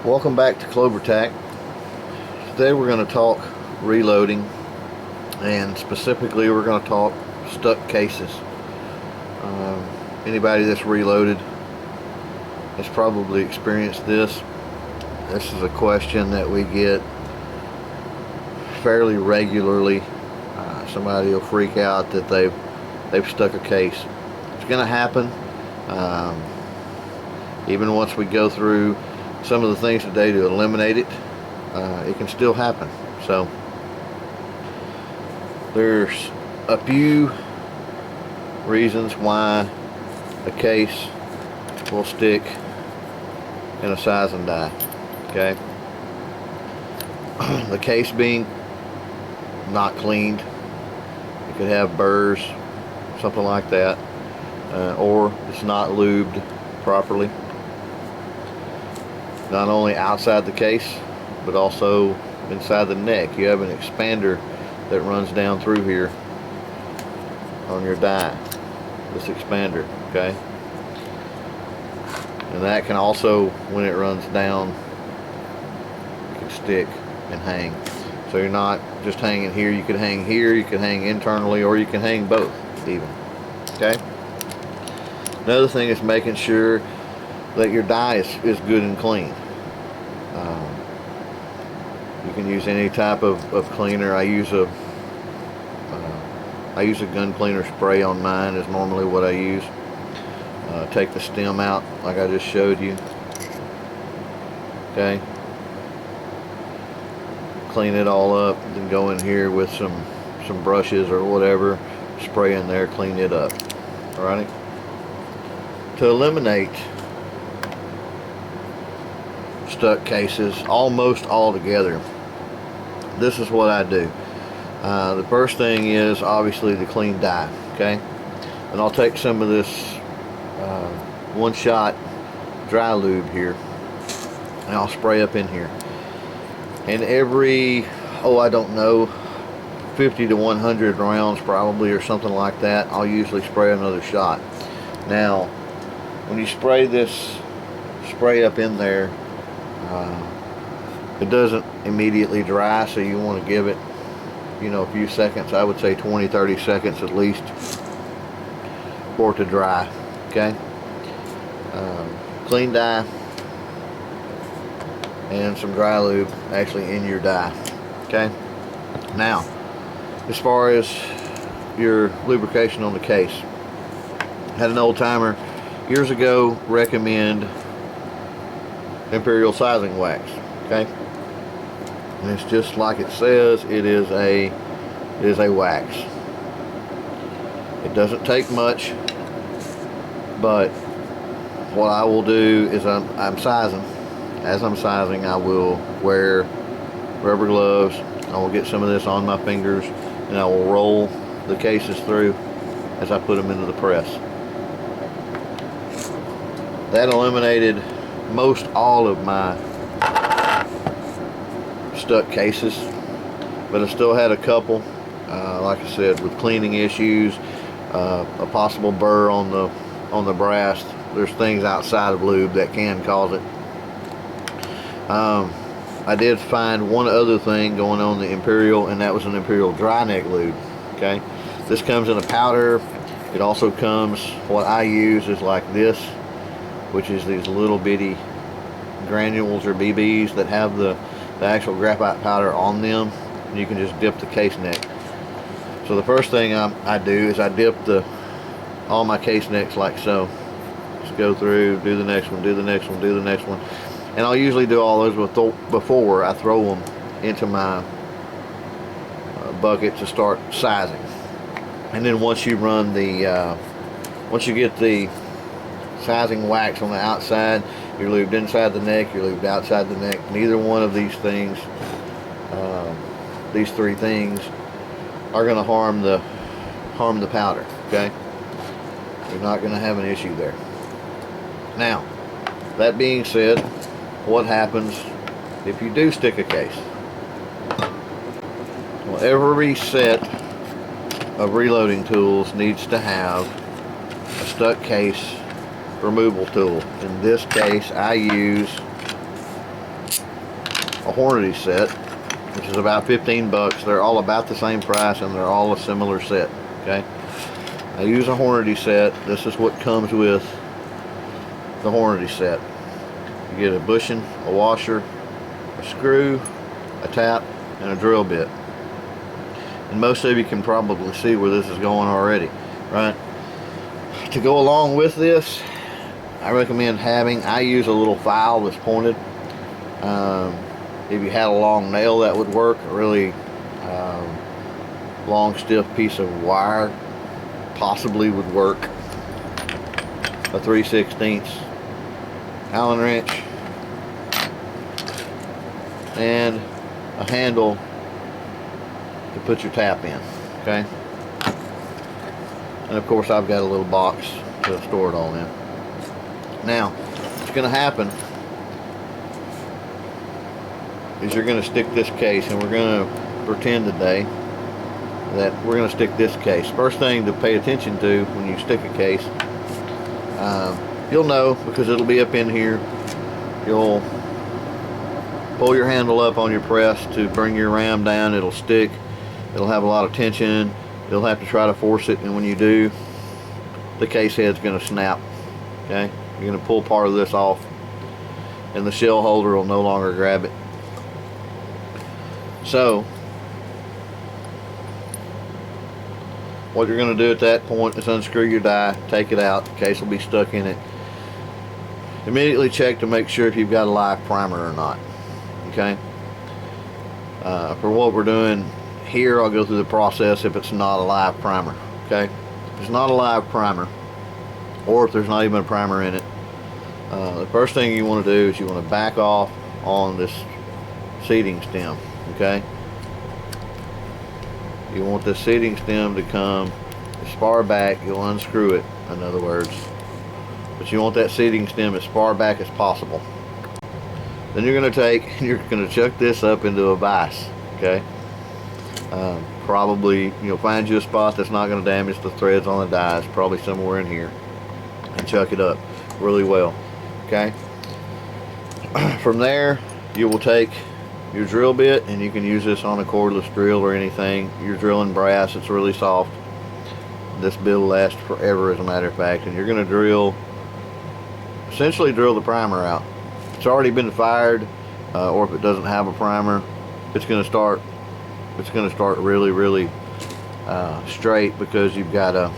Welcome back to CloverTac. Today we're going to talk reloading, and specifically we're going to talk stuck cases. Anybody that's reloaded has probably experienced this. This is a question that we get fairly regularly. Somebody will freak out that they've stuck a case. It's going to happen. Even once we go through some of the things today to eliminate it, it can still happen. So there's a few reasons why a case will stick in a sizing die. Okay, the case being not cleaned, it could have burrs, something like that, or it's not lubed properly. Not only outside the case, but also inside the neck. You have an expander that runs down through here on your die, this expander, okay? And that can also, when it runs down, it can stick and hang. So you're not just hanging here, you can hang here, you can hang internally, or you can hang both even, okay? Another thing is making sure that your die is good and clean. You can use any type of cleaner. I use a gun cleaner spray on mine is normally what I use. Take the stem out like I just showed you. Okay. Clean it all up, then go in here with some brushes or whatever, spray in there, clean it up. Alrighty. To eliminate stuck cases almost altogether, this is what I do. The first thing is obviously the clean die, okay? And I'll take some of this one-shot dry lube here, and I'll spray up in here. And every, I don't know, 50 to 100 rounds probably, or something like that, I'll usually spray another shot. Now, when you spray this spray up in there, it doesn't immediately dry, so you want to give it, a few seconds. I would say 20-30 seconds at least for it to dry. Okay. Clean die and some dry lube actually in your die. Okay. Now, as far as your lubrication on the case, I had an old timer years ago recommend Imperial Sizing Wax. Okay, and it's just like it says. It is a wax. It doesn't take much, but what I will do is I'm sizing. As I'm sizing, I will wear rubber gloves. I will get some of this on my fingers, and I will roll the cases through as I put them into the press. That eliminated most all of my stuck cases, but I still had a couple, like I said, with cleaning issues, a possible burr on the brass. There's things outside of lube that can cause it. I did find one other thing going on the Imperial, and that was an Imperial Dry Neckloop. Okay, this comes in a powder. It also comes, what I use is like this, which is these little bitty granules or BBs that have the actual graphite powder on them. You can just dip the case neck. So the first thing I do is I dip all my case necks like so. Just go through, do the next one, do the next one, do the next one, and I'll usually do all those before I throw them into my bucket to start sizing. And then once you run once you get the sizing wax on the outside, you're lubed inside the neck, you're lubed outside the neck. Neither one of these things, these three things, are going to harm the powder. Okay, you're not going to have an issue there. Now, that being said, what happens if you do stick a case? Well, every set of reloading tools needs to have a stuck case removal tool. In this case, I use a Hornady set, which is about 15 bucks. They're all about the same price and they're all a similar set. Okay, I use a Hornady set. This is what comes with the Hornady set. You get a bushing, a washer, a screw, a tap, and a drill bit. And most of you can probably see where this is going already, right? To go along with this, I recommend having, I use a little file that's pointed. If you had a long nail, that would work. A really long stiff piece of wire possibly would work. A 3/16 Allen wrench and a handle to put your tap in. Okay, and of course I've got a little box to store it all in. Now what's going to happen is you're going to stick this case, and we're going to pretend today that we're going to stick this case. First thing to pay attention to when you stick a case, you'll know because it'll be up in here. You'll pull your handle up on your press to bring your ram down. It'll stick. It'll have a lot of tension. You'll have to try to force it, and when you do, the case head's going to snap. Okay, you're going to pull part of this off, and the shell holder will no longer grab it. So what you're going to do at that point is unscrew your die, take it out, the case will be stuck in it. Immediately check to make sure if you've got a live primer or not. Okay, for what we're doing here, I'll go through the process if it's not a live primer. Okay, if it's not a live primer, or if there's not even a primer in it, the first thing you want to do is you want to back off on this seating stem. Okay, you want the seating stem to come as far back. You'll unscrew it, in other words, but you want that seating stem as far back as possible. Then you're going to take, you're going to chuck this up into a vise. Okay, probably you'll find you a spot that's not going to damage the threads on the dies, probably somewhere in here, and chuck it up really well. Okay, from there you will take your drill bit, and you can use this on a cordless drill or anything. You're drilling brass, it's really soft. This bit will last forever, as a matter of fact. And you're going to drill, essentially drill the primer out. If it's already been fired, or if it doesn't have a primer, it's going to start really straight, because you've got a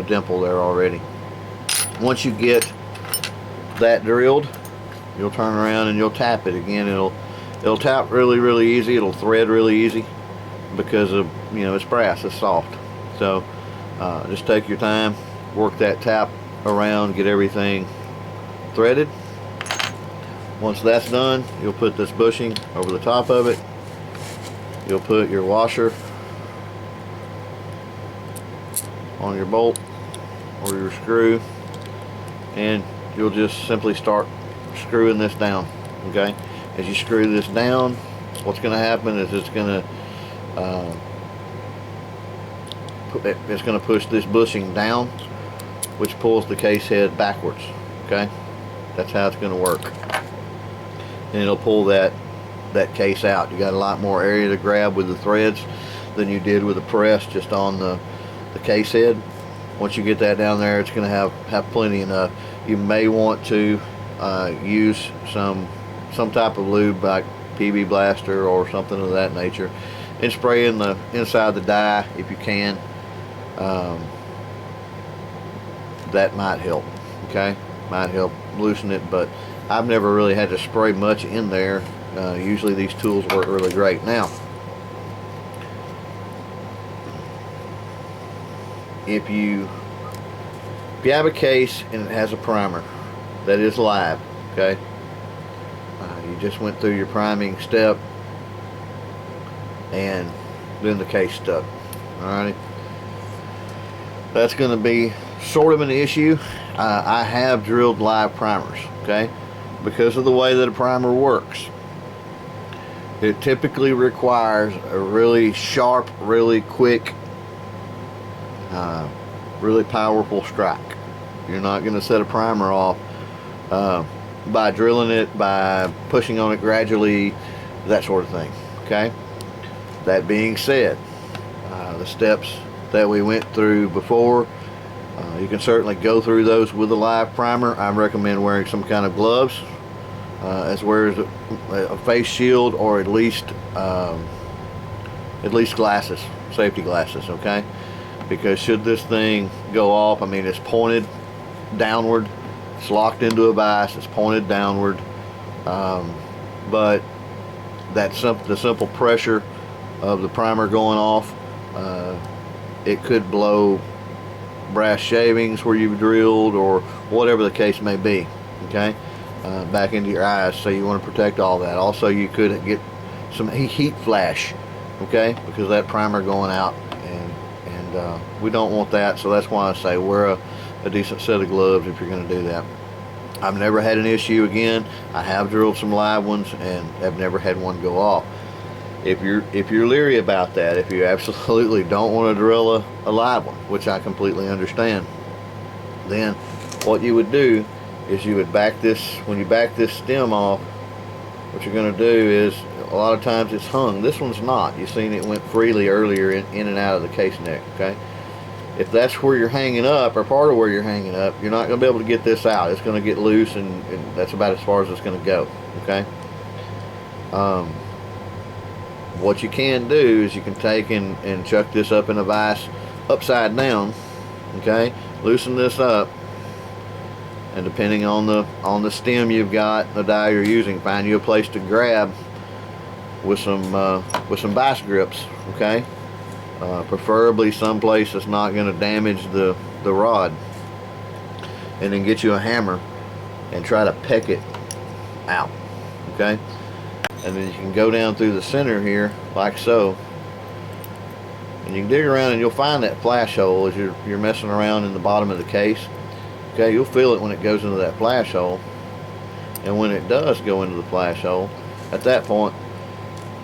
dimple there already. Once you get that drilled, you'll turn around and you'll tap it again. It'll tap really easy. It'll thread really easy because of, it's brass, it's soft. So just take your time, work that tap around, get everything threaded. Once that's done, you'll put this bushing over the top of it. You'll put your washer on your bolt or your screw, and you'll just simply start screwing this down. Okay, as you screw this down, what's going to happen is it's going to push this bushing down, which pulls the case head backwards. Okay, that's how it's going to work, and it'll pull that case out. You got a lot more area to grab with the threads than you did with the press just on the case head. Once you get that down there, it's going to have plenty enough. You may want to use some type of lube like PB Blaster or something of that nature, and spray in the inside the die if you can. That might help. Okay, might help loosen it, but I've never really had to spray much in there. Usually these tools work really great. Now, if you have a case and it has a primer that is live, okay, you just went through your priming step and then the case stuck. Alrighty, that's going to be sort of an issue. I have drilled live primers, okay, because of the way that a primer works. It typically requires a really sharp, really quick, really powerful strike. You're not going to set a primer off by drilling it, by pushing on it gradually, that sort of thing. Okay. That being said, the steps that we went through before, you can certainly go through those with a live primer. I recommend wearing some kind of gloves, as well as a face shield, or at least glasses, safety glasses. Okay, because should this thing go off, I mean, it's pointed downward, it's locked into a vise, it's pointed downward, but the simple pressure of the primer going off, it could blow brass shavings where you've drilled, or whatever the case may be, okay, back into your eyes. So you want to protect all that. Also, you could get some heat flash, okay, because of that primer going out, and we don't want that. So that's why I say wear a decent set of gloves if you're going to do that. I've never had an issue. Again, I have drilled some live ones and have never had one go off. If you're leery about that, if you absolutely don't want to drill a live one, which I completely understand, then what you would do is you would back this, when you back this stem off, what you're going to do is, a lot of times it's hung. This one's not. You've seen it went freely earlier in and out of the case neck, okay? If that's where you're hanging up, or part of where you're hanging up, you're not going to be able to get this out. It's going to get loose, and that's about as far as it's going to go, okay? What you can do is you can take and chuck this up in a vise upside down, okay? Loosen this up, and depending on the stem you've got, the die you're using, find you a place to grab with some vice grips, okay? Preferably someplace that's not going to damage the rod, and then get you a hammer and try to peck it out, okay? And then you can go down through the center here like so, and you can dig around and you'll find that flash hole as you're messing around in the bottom of the case. Okay, you'll feel it when it goes into that flash hole, and when it does go into the flash hole, at that point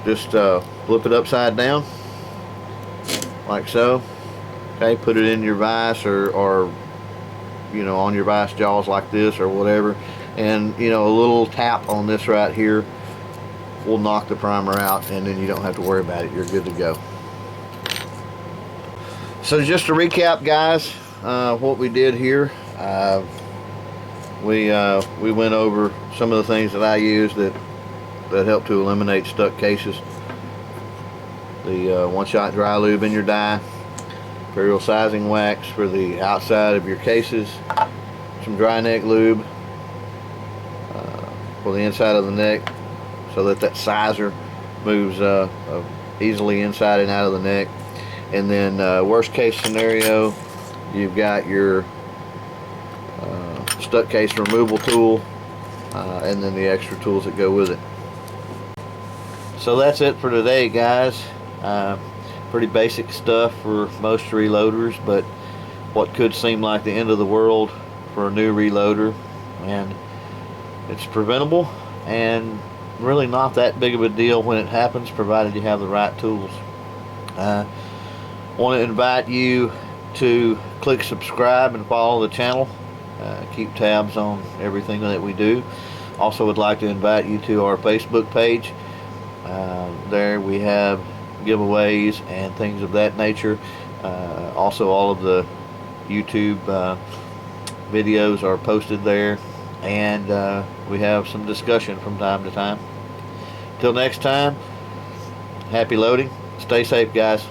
just flip it upside down like so. Okay, put it in your vise, or you know, on your vise jaws like this or whatever, and you know, a little tap on this right here will knock the primer out, and then you don't have to worry about it. You're good to go. So just to recap, guys, what we did here, we went over some of the things that I use that help to eliminate stuck cases. The one-shot dry lube in your die, Imperial Sizing Wax for the outside of your cases, some dry neck lube for the inside of the neck, so that sizer moves easily inside and out of the neck. And then worst case scenario, you've got your stuck case removal tool, and then the extra tools that go with it. So that's it for today, guys. Pretty basic stuff for most reloaders, but what could seem like the end of the world for a new reloader, and it's preventable and really not that big of a deal when it happens, provided you have the right tools. Want to invite you to click subscribe and follow the channel. Keep tabs on everything that we do. Also would like to invite you to our Facebook page. There we have giveaways and things of that nature. Also, all of the YouTube videos are posted there, and we have some discussion from time to time. Till next time, happy loading. Stay safe, guys.